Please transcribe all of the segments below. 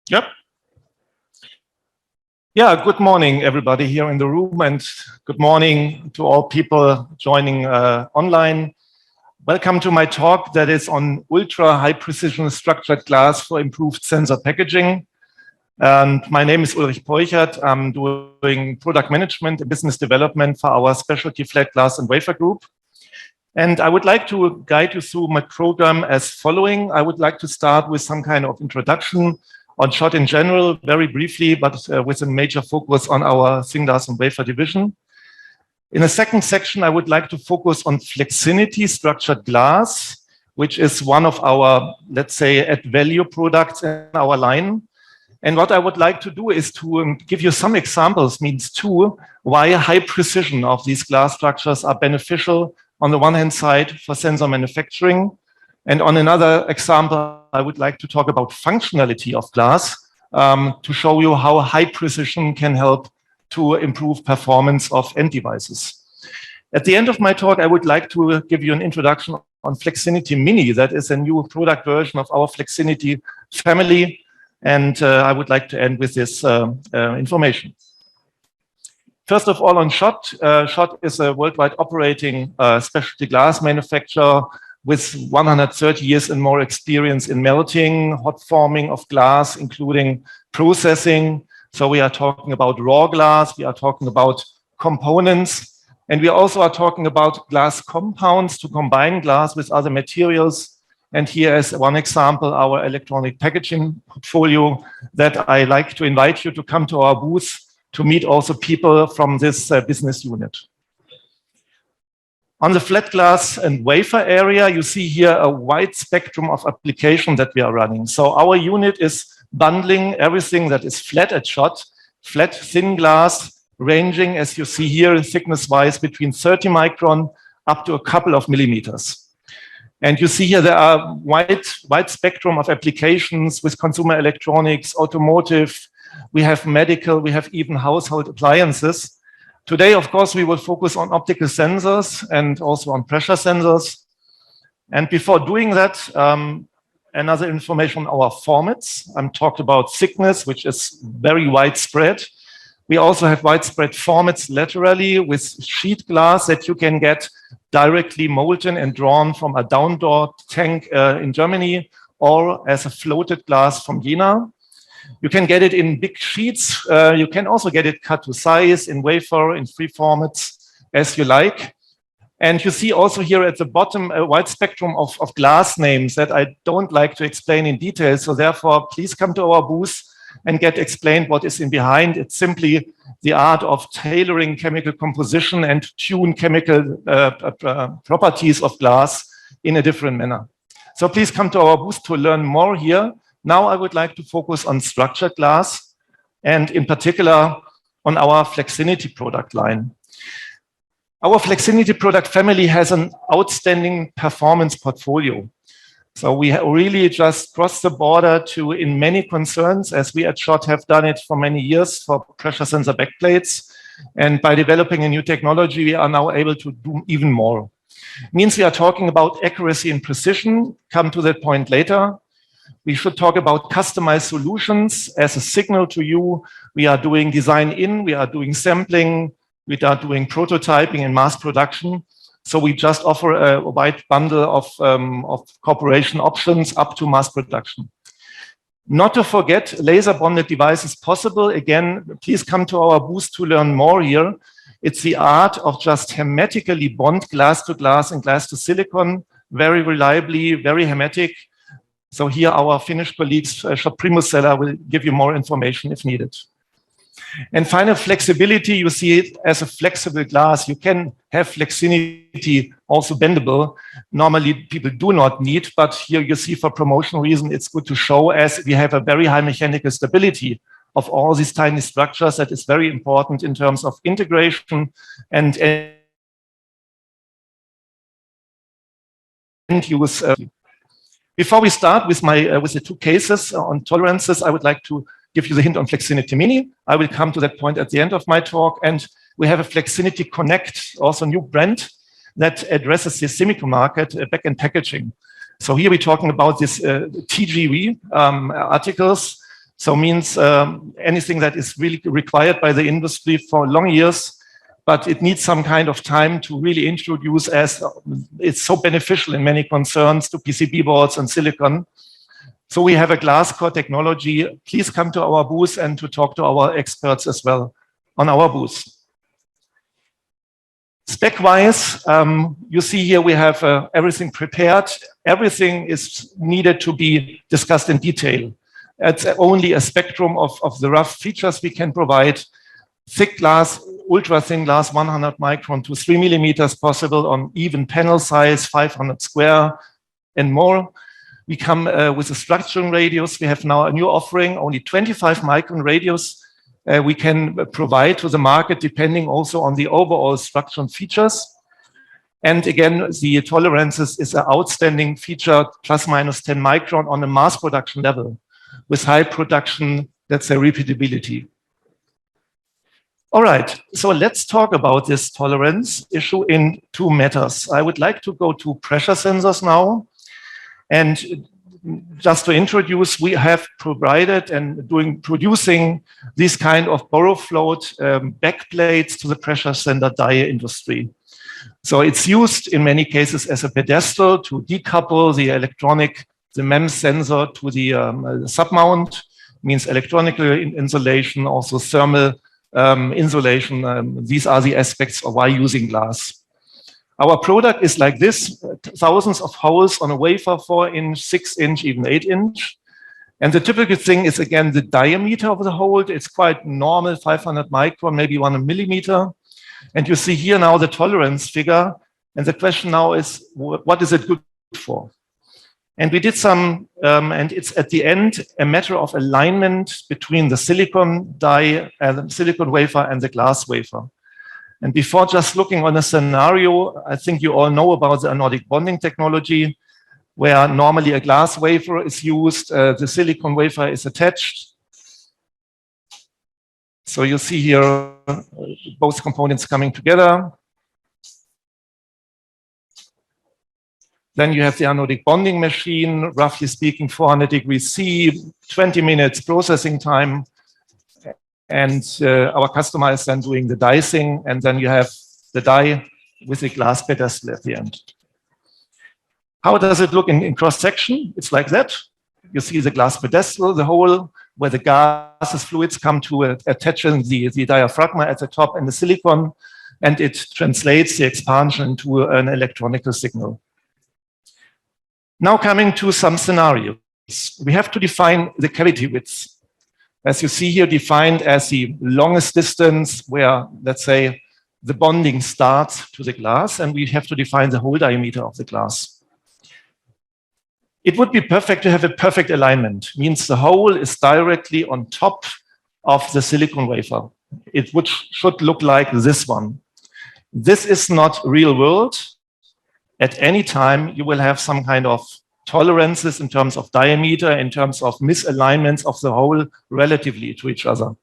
Yep. Yeah, good morning, everybody here in the room, and good morning to all people joining online. Welcome to my talk that is on ultra high precision structured glass for improved sensor packaging. And my name is Ulrich Peuchert. I'm doing product management and business development for our specialty flat glass and wafer group. And I would like to guide you through my program as following. I would like to start with some kind of introduction on SCHOTT in general, very briefly, but with a major focus on our thin glass and wafer division. In the second section, I would like to focus on Flexinity structured glass, which is one of our, let's say, add value products in our line. And what I would like to do is to give you some examples, why high precision of these glass structures are beneficial on the one hand side for sensor manufacturing. And on another example, I would like to talk about functionality of glass to show you how high precision can help to improve performance of end devices. At the end of my talk, I would like to give you an introduction on Flexinity Mini. That is a new product version of our Flexinity family. And I would like to end with this information. First of all, on SCHOTT. SCHOTT is a worldwide operating specialty glass manufacturer with 130 years and more experience in melting, hot forming of glass, including processing. So we are talking about raw glass, we are talking about components, and we also are talking about glass compounds to combine glass with other materials. And here is one example, our electronic packaging portfolio that I like to invite you to come to our booth to meet also people from this business unit. On the flat glass and wafer area, you see here a wide spectrum of application that we are running. So our unit is bundling everything that is flat at SCHOTT, flat thin glass, ranging, as you see here, thickness-wise between 30 micron up to a couple of millimeters. And you see here there are wide spectrum of applications with consumer electronics, automotive, we have medical, we have even household appliances. Today, of course, we will focus on optical sensors and also on pressure sensors. And before doing that, another information on our formats. I'm talked about thickness, which is very widespread. We also have widespread formats laterally with sheet glass that you can get directly molten and drawn from a down-door tank in Germany or as a floated glass from Jena. You can get it in big sheets. You can also get it cut to size in wafer, in free formats, as you like. And you see also here at the bottom a wide spectrum of glass names that I don't like to explain in detail. So therefore, please come to our booth and get explained what is in behind. It's simply the art of tailoring chemical composition and tune chemical properties of glass in a different manner. So please come to our booth to learn more here. Now I would like to focus on structured glass and in particular on our Flexinity product line. Our Flexinity product family has an outstanding performance portfolio. So we really just crossed the border to in many concerns, as we at SCHOTT have done it for many years for pressure sensor backplates. And by developing a new technology, we are now able to do even more. It means we are talking about accuracy and precision, come to that point later. We should talk about customized solutions as a signal to you. We are doing design in, we are doing sampling, we are doing prototyping and mass production. So we just offer a wide bundle of cooperation options up to mass production. Not to forget, laser bonded devices possible. Again, please come to our booth to learn more here. It's the art of just hermetically bond glass to glass and glass to silicon, very reliably, very hermetic. So here our Finnish colleagues, SCHOTT Primusella, will give you more information if needed. And final flexibility, you see it as a flexible glass. You can have Flexinity also bendable. Normally people do not need, but here you see for promotional reason, it's good to show as we have a very high mechanical stability of all these tiny structures that is very important in terms of integration and end use. Before we start with the two cases on tolerances, I would like to give you the hint on Flexinity Mini. I will come to that point at the end of my talk. And we have a Flexinity Connect, also a new brand that addresses the semiconductor market, back-end packaging. So here we're talking about this TGV articles. So means anything that is really required by the industry for long years, but it needs some kind of time to really introduce, as it's so beneficial in many concerns to PCB boards and silicon. So we have a glass core technology. Please come to our booth and to talk to our experts as well on our booth. Spec-wise, you see here we have everything prepared. Everything is needed to be discussed in detail. It's only a spectrum of the rough features we can provide. Thick glass, ultra thin glass, 100 micron to 3 millimeters possible on even panel size, 500 square and more. We come with a structuring radius. We have now a new offering, only 25 micron radius. We can provide to the market depending also on the overall structural features. And again, the tolerances is an outstanding feature, plus minus 10 micron on a mass production level with high production, let's say, repeatability. All right, so let's talk about this tolerance issue in two matters. I would like to go to pressure sensors now. And just to introduce, we have provided and producing these kind of borough float backplates to the pressure sensor die industry. So it's used in many cases as a pedestal to decouple the MEMS sensor to the submount, means electronic insulation, also thermal insulation. These are the aspects of why using glass. Our product is like this, thousands of holes on a wafer, 4-inch, 6-inch, even 8-inch. And the typical thing is, again, the diameter of the hole. It's quite normal, 500 micron, maybe 1 millimeter. And you see here now the tolerance figure. And the question now is, what is it good for? And we did some, and it's at the end a matter of alignment between the silicon die, the silicon wafer and the glass wafer. And before just looking on a scenario, I think you all know about the anodic bonding technology, where normally a glass wafer is used, the silicon wafer is attached. So you see here both components coming together. Then you have the anodic bonding machine, roughly speaking, 400 degrees C, 20 minutes processing time. And our customer is then doing the dicing, and then you have the die with the glass pedestal at the end. How does it look in cross-section? It's like that. You see the glass pedestal, the hole where the gases, fluids come to attaching the diaphragma at the top and the silicon, and it translates the expansion into an electronical signal. Now coming to some scenarios. We have to define the cavity width. As you see here, defined as the longest distance where, let's say, the bonding starts to the glass, and we have to define the hole diameter of the glass. It would be perfect to have a perfect alignment, means the hole is directly on top of the silicon wafer. It should look like this one. This is not real world. At any time, you will have some kind of tolerances in terms of diameter, in terms of misalignments of the hole relatively to each other.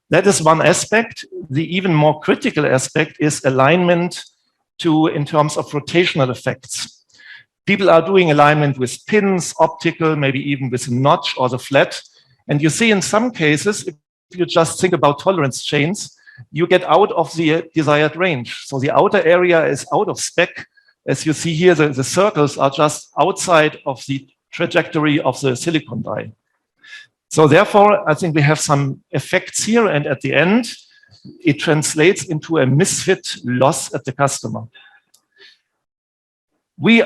That is one aspect. The even more critical aspect is alignment in terms of rotational effects. People are doing alignment with pins, optical, maybe even with a notch or the flat. And you see in some cases, if you just think about tolerance chains, you get out of the desired range. So the outer area is out of spec. As you see here, the circles are just outside of the trajectory of the silicon die. So therefore, I think we have some effects here, and at the end, it translates into a misfit loss at the customer. We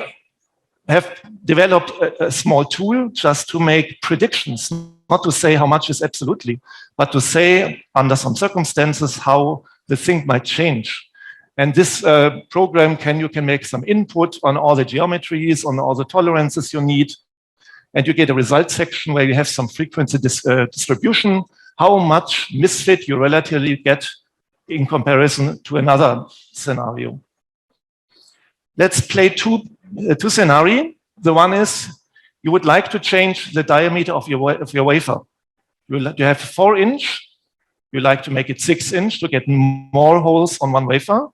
have developed a small tool just to make predictions, not to say how much is absolutely, but to say under some circumstances how the thing might change. And this program you can make some input on all the geometries, on all the tolerances you need. And you get a result section where you have some frequency distribution, how much misfit you relatively get in comparison to another scenario. Let's play two scenarios. The one is you would like to change the diameter of your wafer. You have 4-inch. You like to make it 6-inch to get more holes on one wafer.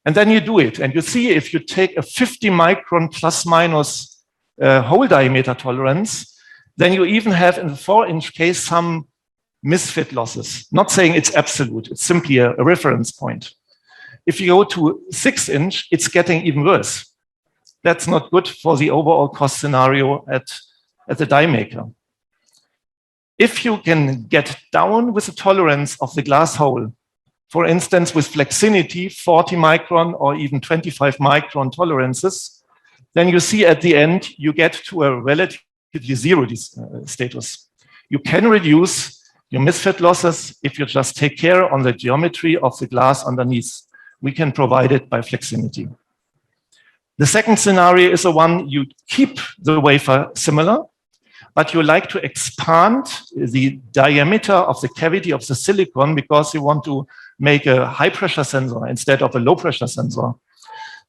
And then you do it, and you see if you take a 50 micron plus minus hole diameter tolerance, Then you even have in the 4-inch case some misfit losses. Not saying it's absolute, it's simply a reference point. If you go to 6-inch, it's getting even worse. That's not good for the overall cost scenario at the die maker. If you can get down with the tolerance of the glass hole, for instance, with Flexinity, 40 micron or even 25 micron tolerances, then you see at the end, you get to a relatively zero status. You can reduce your misfit losses if you just take care on the geometry of the glass underneath. We can provide it by Flexinity. The second scenario is the one you keep the wafer similar, but you like to expand the diameter of the cavity of the silicon because you want to make a high pressure sensor instead of a low pressure sensor.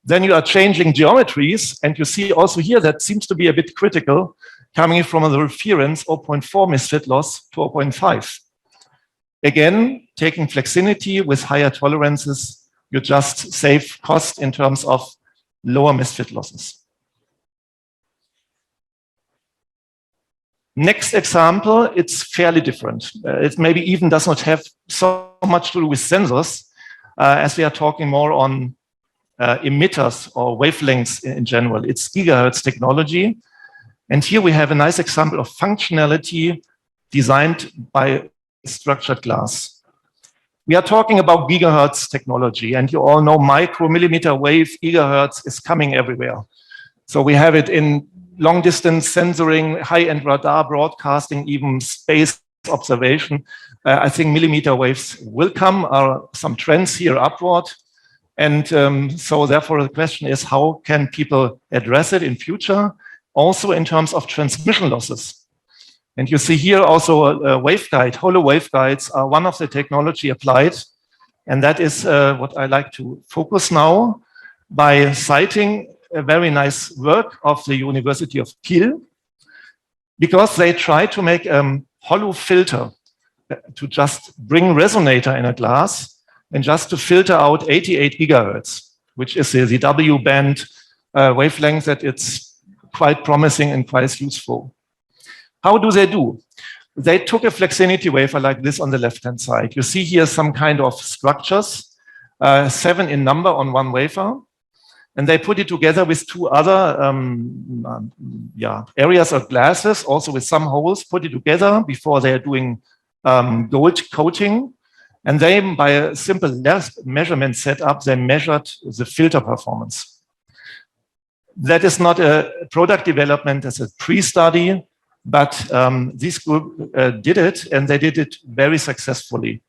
Then you are changing geometries, and you see also here that seems to be a bit critical, coming from the reference 0.4 misfit loss to 0.5. Again, taking Flexinity with higher tolerances, you just save cost in terms of lower misfit losses. Next example, it's fairly different. It maybe even does not have so much to do with sensors, as we are talking more on emitters or wavelengths in general. It's gigahertz technology. And here we have a nice example of functionality designed by structured glass. We are talking about gigahertz technology, and you all know micromillimeter wave gigahertz is coming everywhere. So we have it in long distance sensoring, high-end radar broadcasting, even space observation. I think millimeter waves will come, some trends here upward. And so therefore the question is, how can people address it in future? Also in terms of transmission losses. And you see here also a waveguide, hollow waveguides are one of the technology applied. And that is what I like to focus now by citing a very nice work of the University of Kiel, because they try to make a hollow filter to just bring resonator in a glass and just to filter out 88 gigahertz, which is the W band wavelength that it's quite promising and quite useful. How do? They took a Flexinity wafer like this on the left-hand side. You see here some kind of structures, 7 in number on one wafer. And they put it together with 2 other areas of glasses, also with some holes, put it together before they're doing gold coating. And they, by a simple measurement setup, they measured the filter performance. That is not a product development, as a pre-study, but this group did it, and they did it very successfully.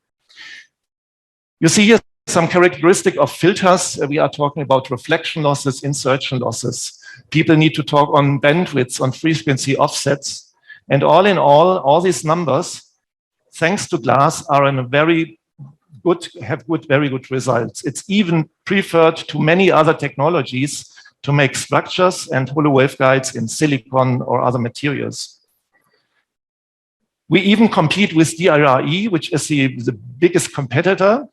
You see here some characteristic of filters. We are talking about reflection losses, insertion losses. People need to talk on bandwidths, on frequency offsets. And all in all these numbers, thanks to glass, are in a very good results. It's even preferred to many other technologies to make structures and hollow waveguides in silicon or other materials. We even compete with DRE, which is the biggest competitor.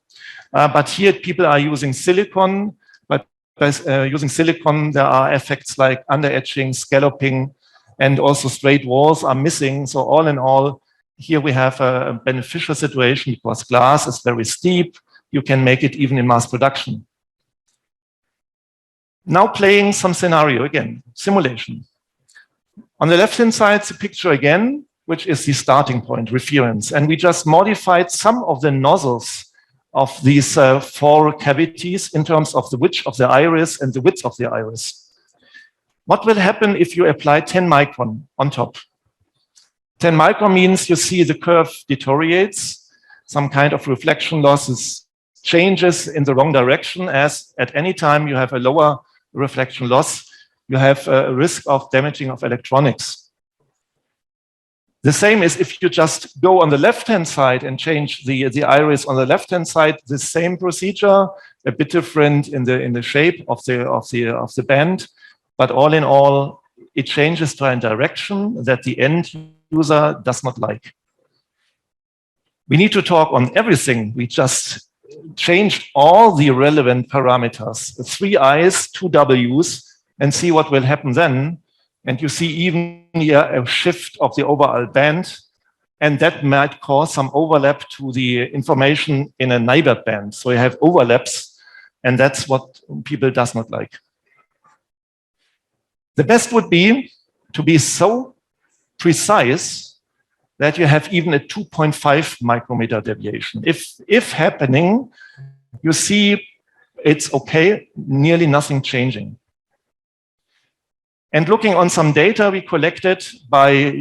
But here people are using silicon, but by using silicon, there are effects like under-etching, scalloping, and also straight walls are missing. So all in all, here we have a beneficial situation because glass is very steep. You can make it even in mass production. Now playing some scenario again, simulation. On the left-hand side, the picture again, which is the starting point, reference. And we just modified some of the nozzles of these 4 cavities in terms of the width of the iris and the width of the iris. What will happen if you apply 10 micron on top? 10 micron means you see the curve deteriorates, some kind of reflection losses changes in the wrong direction, as at any time you have a lower reflection loss, you have a risk of damaging of electronics. The same is if you just go on the left-hand side and change the iris on the left-hand side, the same procedure, a bit different in the shape of the band, but all in all, it changes to a direction that the end user does not like. We need to talk on everything. We just changed all the relevant parameters, 3 I's, 2 W's, and see what will happen then. And you see even here a shift of the overall band, and that might cause some overlap to the information in a neighbored band. So you have overlaps, and that's what people does not like. The best would be to be so precise that you have even a 2.5 micrometer deviation. If happening, you see it's okay, nearly nothing changing. And looking on some data we collected by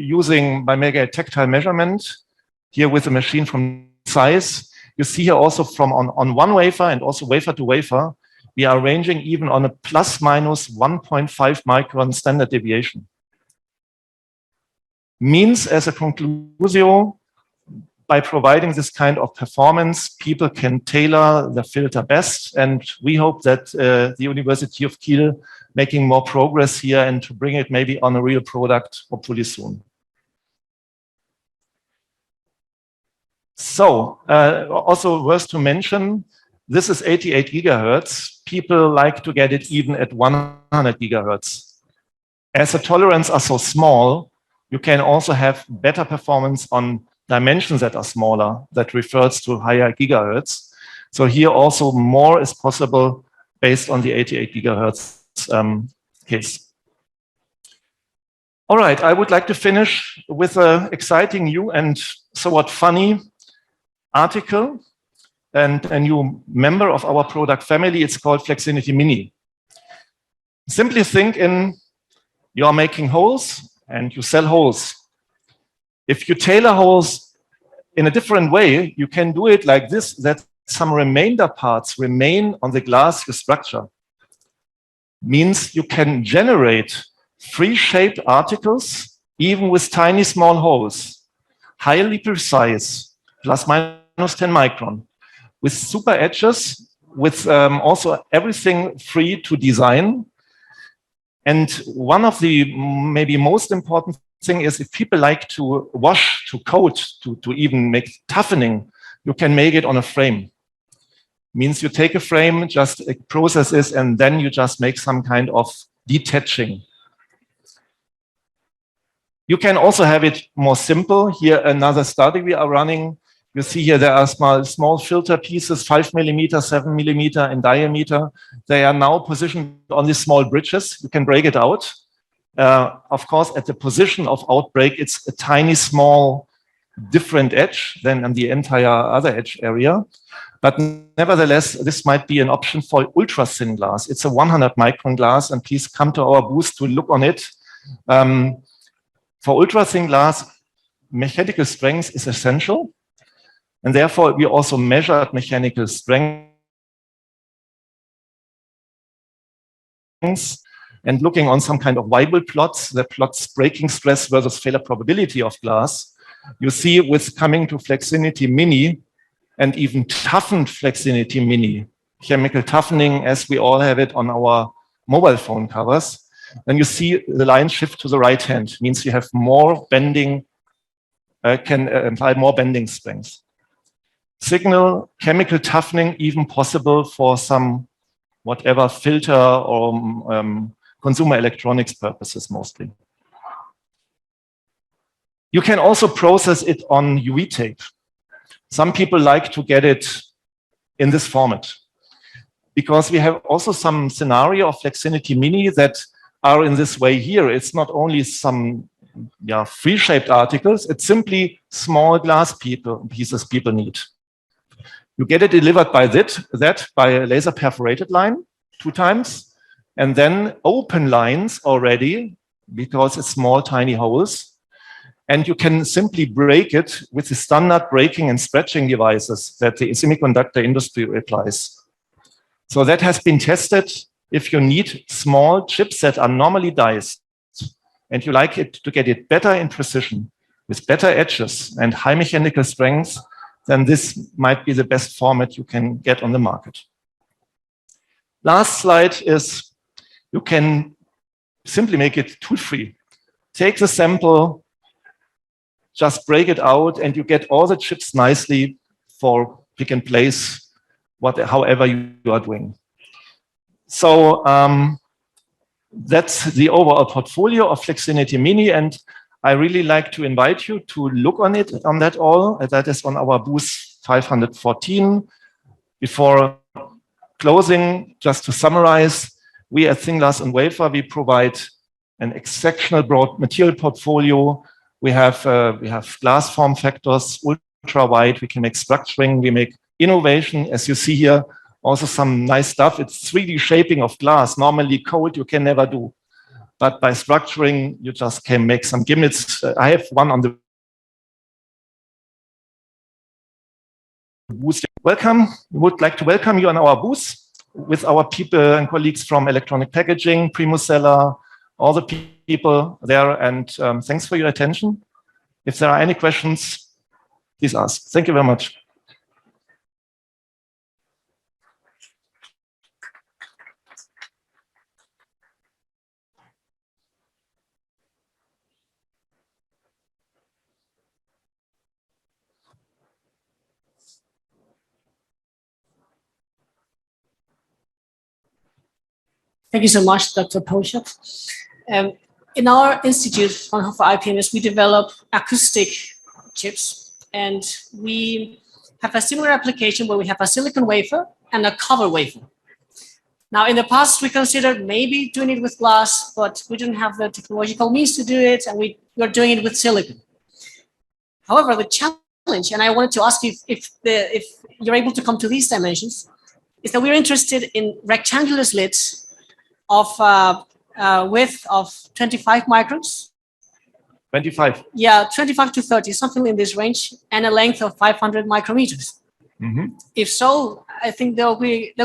making a tactile measurement here with a machine from ZEISS, you see here also from on one wafer and also wafer to wafer, we are ranging even on a plus minus 1.5 micron standard deviation. Means as a conclusio, by providing this kind of performance, people can tailor the filter best. And we hope that the University of Kiel making more progress here and to bring it maybe on a real product, hopefully soon. So also worth to mention, this is 88 gigahertz. People like to get it even at 100 gigahertz. As the tolerances are so small, you can also have better performance on dimensions that are smaller, that refers to higher gigahertz. So here also more is possible based on the 88 gigahertz case. All right, I would like to finish with an exciting new and somewhat funny article and a new member of our product family. It's called Flexinity Mini. Simply think you are making holes and you sell holes. If you tailor holes in a different way, you can do it like this, that some remainder parts remain on the glass you structure. Means you can generate free-shaped articles even with tiny small holes, highly precise, plus minus 10 micron, with super edges, with also everything free to design. And one of the maybe most important thing is if people like to wash, to coat, to even make toughening, you can make it on a frame. Means you take a frame, just process it, and then you just make some kind of detaching. You can also have it more simple. Here, another study we are running. You see here there are small filter pieces, 5 millimeter, 7 millimeter in diameter. They are now positioned on these small bridges. You can break it out. Of course, at the position of outbreak, it's a tiny, small, different edge than on the entire other edge area. But nevertheless, this might be an option for ultra thin glass. It's a 100 micron glass, and please come to our booth to look on it. For ultra thin glass, mechanical strength is essential. And therefore, we also measured mechanical strength. And looking on some kind of Weibull plots that plots breaking stress versus failure probability of glass, you see with coming to Flexinity Mini and even toughened Flexinity Mini, chemical toughening as we all have it on our mobile phone covers, then you see the line shift to the right hand, means you have more bending, can imply more bending strength. Signal chemical toughening even possible for some whatever filter or consumer electronics purposes mostly. You can also process it on UV tape. Some people like to get it in this format because we have also some scenario of Flexinity Mini that are in this way here. It's not only some free-shaped articles, it's simply small glass pieces people need. You get it delivered by that by a laser perforated line 2 times, and then open lines already because it's small, tiny holes. And you can simply break it with the standard breaking and stretching devices that the semiconductor industry applies. So that has been tested. If you need small chips that are normally diced, and you like it to get it better in precision, with better edges and high mechanical strength, then this might be the best format you can get on the market. Last slide is you can simply make it tool-free. Take the sample, just break it out, and you get all the chips nicely for pick and place, however you are doing. So that's the overall portfolio of Flexinity Mini, and I really like to invite you to look on it, on that all. That is on our booth 514. Before closing, just to summarize, we at Thin-Glass and Wafer, we provide an exceptional broad material portfolio. We have glass form factors, ultra wide. We can make structuring. We make innovation, as you see here. Also some nice stuff. It's 3D shaping of glass. Normally cold you can never do, but by structuring you just can make some gimmicks. I have one on the booth. Welcome. We would like to welcome you on our booth with our people and colleagues from electronic packaging, Primusella, all the people there, and thanks for your attention. If there are any questions, please ask. Thank you very much. Thank you so much, Dr. Polchak. In our institute, Fraunhofer IPMS, we develop acoustic chips, and we have a similar application where we have a silicon wafer and a cover wafer. Now, in the past, we considered maybe doing it with glass, but we didn't have the technological means to do it, and we were doing it with silicon. However, the challenge, and I wanted to ask you if you're able to come to these dimensions, is that we're interested in rectangular slits of width of 25 microns. 25? Yeah, 25 to 30, something in this range, and a length of 500 micrometers. Mm-hmm. If so, I think there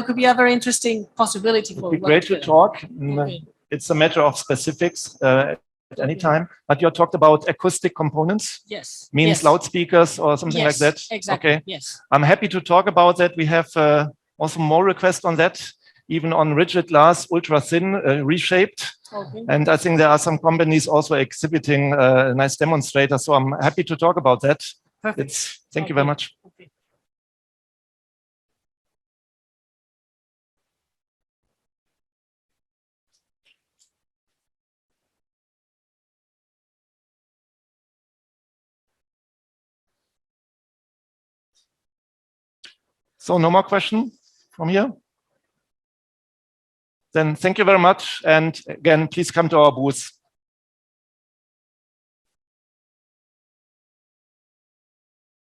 could be a very interesting possibility. It'd be great to talk. Okay. It's a matter of specifics at any time, but you talked about acoustic components. Yes. Means yes. Loudspeakers or something like that? Exactly. Okay. Yes. I'm happy to talk about that. We have also more requests on that, even on rigid glass, ultra thin, reshaped. Okay. And I think there are some companies also exhibiting a nice demonstrator. So I'm happy to talk about that. Perfect. Thank you very much. Okay. So no more question from here? Then thank you very much. And again, please come to our booth.